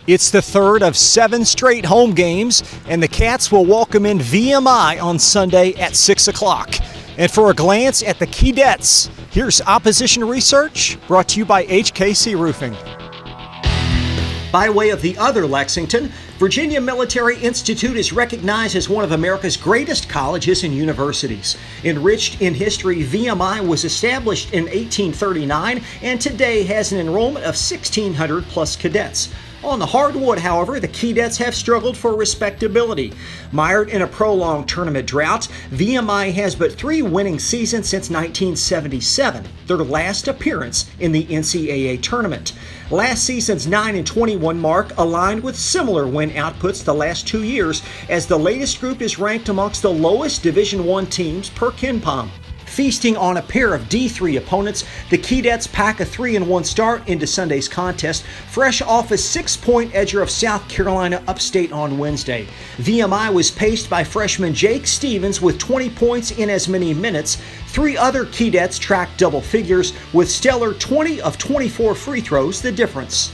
It's the third of 7 straight home games, and the Cats will welcome in VMI on Sunday at 6 o'clock. And for a glance at the Keydets, here's opposition research brought to you by HKC Roofing. By way of the other Lexington, Virginia Military Institute is recognized as one of America's greatest colleges and universities. Enriched in history, VMI was established in 1839 and today has an enrollment of 1,600 plus cadets. On the hardwood, however, the Keydets have struggled for respectability. Mired in a prolonged tournament drought, VMI has but 3 winning seasons since 1977, their last appearance in the NCAA tournament. Last season's 9-21 mark aligned with similar win outputs the last 2 years, as the latest group is ranked amongst the lowest Division I teams per KenPom. Feasting on a pair of D3 opponents, the Keydets pack a 3-1 start into Sunday's contest, fresh off a 6-point edger of South Carolina upstate on Wednesday. VMI was paced by freshman Jake Stevens with 20 points in as many minutes. 3 other Keydets tracked double figures, with stellar 20 of 24 free throws the difference.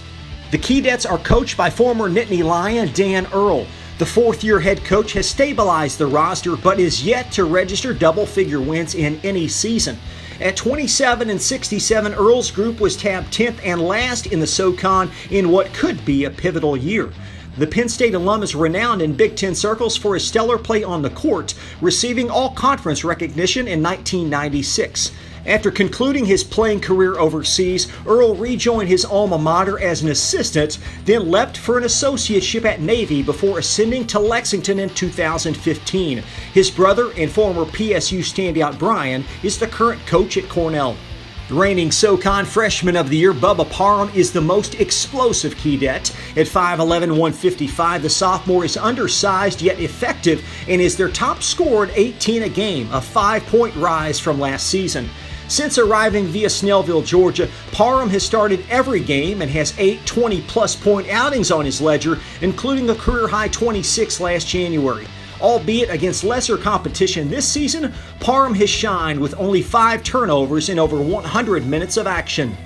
The Keydets are coached by former Nittany Lion Dan Earl. The fourth-year head coach has stabilized the roster but is yet to register double-figure wins in any season. At 27-67, Earl's group was tabbed 10th and last in the SoCon in what could be a pivotal year. The Penn State alum is renowned in Big Ten circles for his stellar play on the court, receiving all-conference recognition in 1996. After concluding his playing career overseas, Earl rejoined his alma mater as an assistant, then leapt for an associateship at Navy before ascending to Lexington in 2015. His brother and former PSU standout Brian is the current coach at Cornell. Reigning SoCon Freshman of the Year, Bubba Parham is the most explosive Keydet. At 5'11", 155, the sophomore is undersized yet effective and is their top scorer at 18 a game, a 5-point rise from last season. Since arriving via Snellville, Georgia, Parham has started every game and has 8 20-plus point outings on his ledger, including a career-high 26 last January. Albeit against lesser competition this season, Parham has shined with only 5 turnovers in over 100 minutes of action.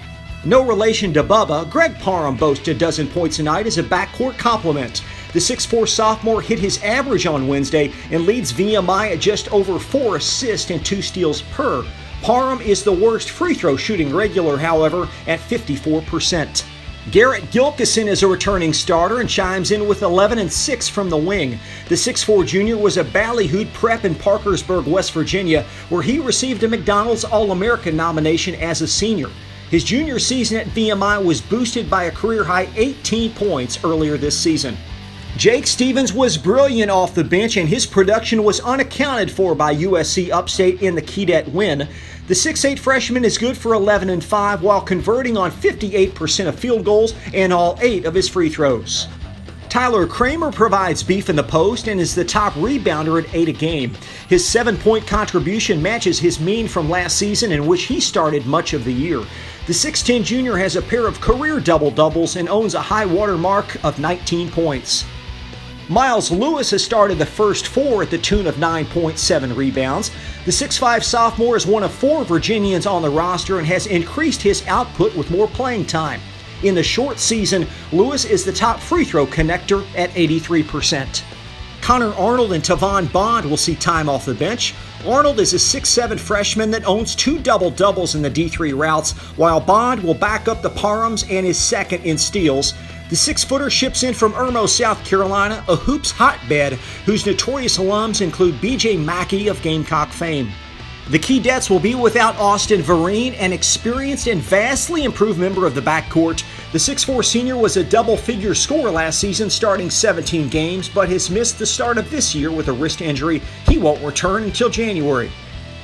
No relation to Bubba, Greg Parham boasted a dozen points tonight as a backcourt compliment. The 6'4 sophomore hit his average on Wednesday and leads VMI at just over 4 assists and 2 steals per. Parham is the worst free throw shooting regular, however, at 54%. Garrett Gilkison is a returning starter and chimes in with 11 and 6 from the wing. The 6'4 junior was a ballyhooed prep in Parkersburg, West Virginia, where he received a McDonald's All-American nomination as a senior. His junior season at VMI was boosted by a career-high 18 points earlier this season. Jake Stevens was brilliant off the bench, and his production was unaccounted for by USC Upstate in the Keydet win. The 6'8 freshman is good for 11 and 5 while converting on 58% of field goals and all 8 of his free throws. Tyler Kramer provides beef in the post and is the top rebounder at 8 a game. His 7-point contribution matches his mean from last season, in which he started much of the year. The 6'10 junior has a pair of career double-doubles and owns a high water mark of 19 points. Miles Lewis has started the first 4 at the tune of 9.7 rebounds. The 6'5 sophomore is one of 4 Virginians on the roster and has increased his output with more playing time. In the short season, Lewis is the top free throw connector at 83%. Connor Arnold and Tavon Bond will see time off the bench. Arnold is a 6'7 freshman that owns 2 double-doubles in the D3 routes, while Bond will back up the Parhams and is second in steals. The 6-footer ships in from Irmo, South Carolina, a hoops hotbed whose notorious alums include B.J. Mackey of Gamecock fame. The Keydets will be without Austin Vereen, an experienced and vastly improved member of the backcourt. The 6'4 senior was a double-figure scorer last season, starting 17 games, but has missed the start of this year with a wrist injury. He won't return until January.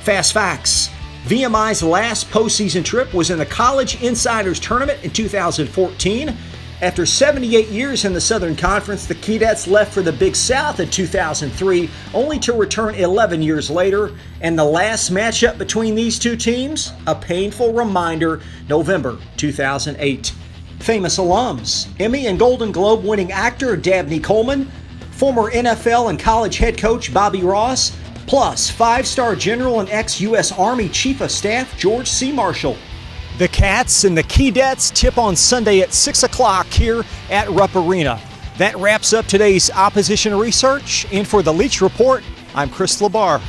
Fast facts. VMI's last postseason trip was in the College Insiders Tournament in 2014. After 78 years in the Southern Conference, the Keydets left for the Big South in 2003, only to return 11 years later. And the last matchup between these two teams? A painful reminder, November 2008. Famous alums: Emmy and Golden Globe winning actor Dabney Coleman, former NFL and college head coach Bobby Ross, plus 5-star general and ex-U.S. Army Chief of Staff George C. Marshall. The Cats and the Keydets tip on Sunday at 6 o'clock here at Rupp Arena. That wraps up today's opposition research. And for the Leach Report, I'm Chris LaBar.